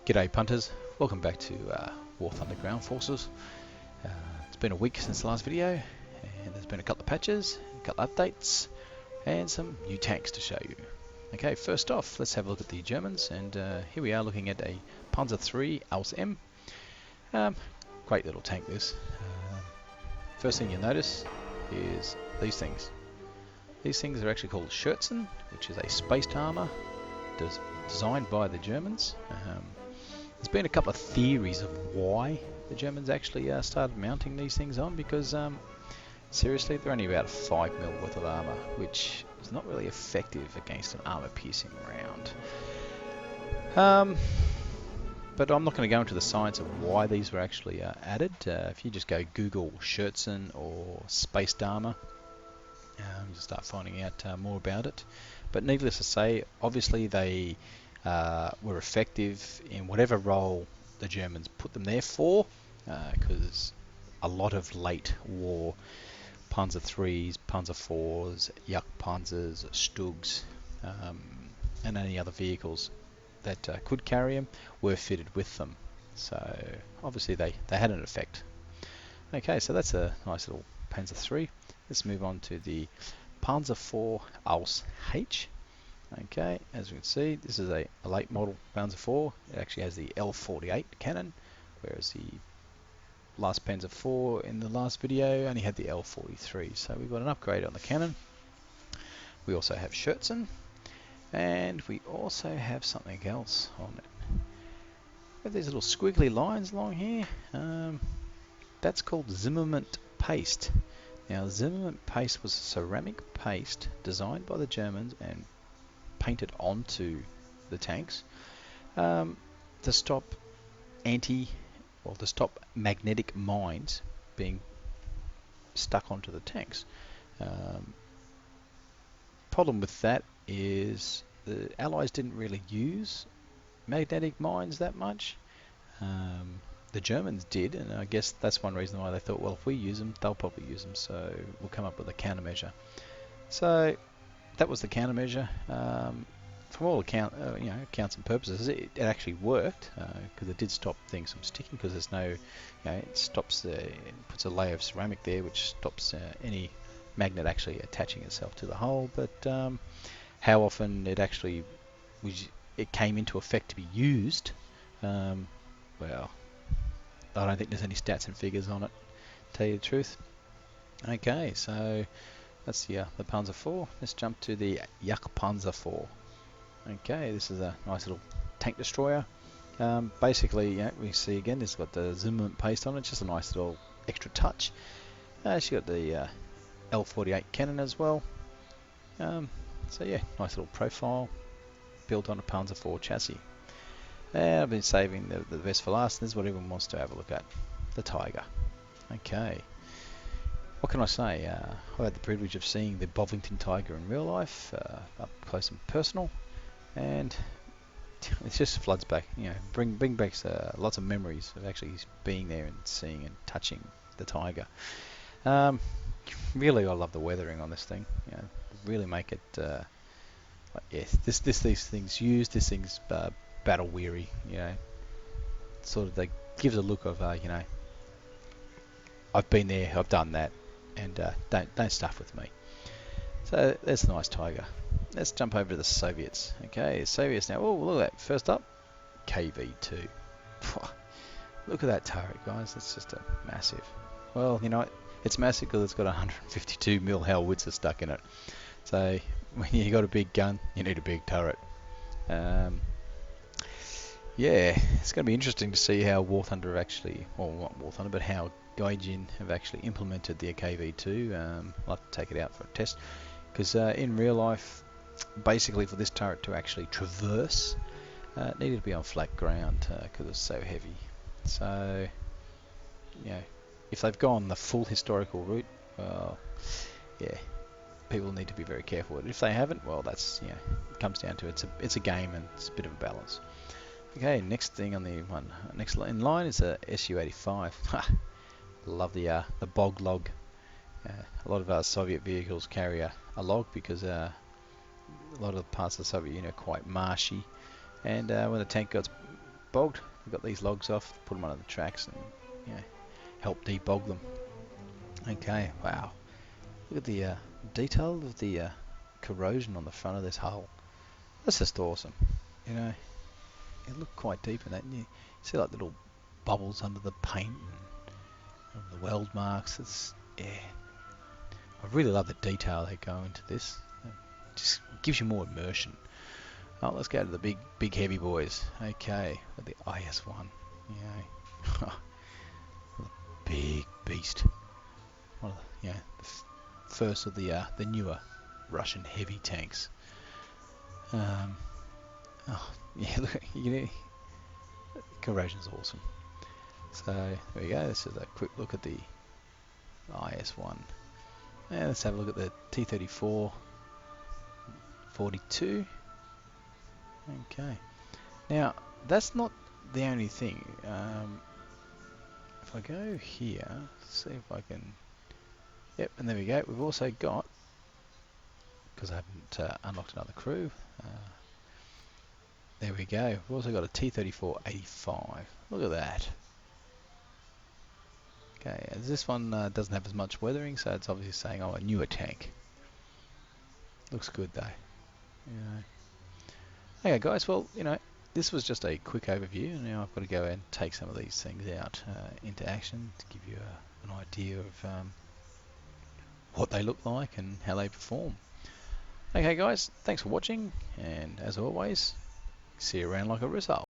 G'day punters, welcome back to War Thunder Ground Forces. It's been a week since the last video and there's been a couple of patches, a couple of updates and some new tanks to show you. Okay, first off let's have a look at the Germans, and here we are looking at a Panzer III Aus M. Great little tank this. First thing you'll notice is these things. These things are actually called Schürzen, which is a spaced armour designed by the Germans. There's been a couple of theories of why the Germans actually started mounting these things on, because seriously, they're only about 5mm worth of armour, which is not really effective against an armour-piercing round. But I'm not going to go into the science of why these were actually added. If you just go Google Schürzen or spaced armour, you'll start finding out more about it. But needless to say, obviously they were effective in whatever role the Germans put them there for, because a lot of late war Panzer IIIs, Panzer IVs, Jagdpanzers, Stugs, and any other vehicles that could carry them were fitted with them. So obviously they had an effect. Okay, so that's a nice little Panzer III. Let's move on to the Panzer IV Aus H. Okay, as you can see, this is a late model Panzer IV. It actually has the L48 cannon, whereas the last Panzer IV in the last video only had the L43. So we've got an upgrade on the cannon. We also have Schürzen, and we also have something else on it. We have these little squiggly lines along here. That's called Zimmermann paste. Now, Zimmermann paste was a ceramic paste designed by the Germans and painted onto the tanks to stop to stop magnetic mines being stuck onto the tanks. Problem with that is the Allies didn't really use magnetic mines that much. The Germans did, and I guess that's one reason why they thought, well, if we use them, they'll probably use them, so we'll come up with a countermeasure. So that was the countermeasure. From all accounts and purposes, it actually worked, because it did stop things from sticking, because there's no, it stops it puts a layer of ceramic there which stops any magnet actually attaching itself to the hull. But how often it actually came into effect to be used, well, I don't think there's any stats and figures on it, to tell you the truth. Okay, so that's the Panzer IV. Let's jump to the Jagdpanzer IV. Okay, this is a nice little tank destroyer. Basically, we see again, it's got the Zimmermann paste on it, just a nice little extra touch. She got the L48 cannon as well. So yeah, nice little profile built on a Panzer IV chassis. I've been saving the best for last, and this is what everyone wants to have a look at, the Tiger. Okay. What can I say? I had the privilege of seeing the Bovington Tiger in real life, up close and personal, and it just floods back, bring back lots of memories of actually being there and seeing and touching the Tiger. Really, I love the weathering on this thing. Really make it, these things used, this thing's battle weary. Sort of gives a look of, I've been there, I've done that, and don't stuff with me. So there's a nice Tiger. Let's jump over to the Soviets. Okay, Soviets now. Oh, look at that. First up, KV-2. Look at that turret, guys. That's just a massive. Well, it's massive because it's got 152mm howitzer stuck in it. So when you got a big gun, you need a big turret. Yeah, it's going to be interesting to see how War Thunder actually, or not War Thunder, but how Gaijin have actually implemented the KV-2. I'll have to take it out for a test, because in real life, basically for this turret to actually traverse, it needed to be on flat ground because it's so heavy. So, if they've gone the full historical route, well, yeah, people need to be very careful. If they haven't, well, that's, it comes down to it's a game and it's a bit of a balance. Okay, next thing on the next in line is a Su-85. Love the bog log. A lot of Soviet vehicles carry a log because a lot of the parts of the Soviet Union are quite marshy, and when the tank gets bogged. We've got these logs off, put them onto the tracks and help debog them. Okay, wow. Look at the detail of the corrosion on the front of this hull. That's just awesome. You know, it looked quite deep in that. And you see like little bubbles under the paint and the weld marks. I really love the detail they go into this. It just gives you more immersion. Oh, let's go to the big heavy boys. Okay, the IS-1. Yeah, big beast. One of the, the first of the newer Russian heavy tanks. Oh, yeah, look, corrosion's awesome. So there we go. This is a quick look at the IS-1. And let's have a look at the T-34 42. Okay. Now that's not the only thing. If I go here, see if I can. Yep, and there we go. We've also got, because I haven't unlocked another crew. There we go. We've also got a T-34 85. Look at that. Okay, as this one doesn't have as much weathering, so it's obviously saying, oh, a newer tank. Looks good though. Okay, guys. Well, this was just a quick overview, and now I've got to go and take some of these things out into action to give you an idea of what they look like and how they perform. Okay, guys. Thanks for watching, and as always, see you around like a result.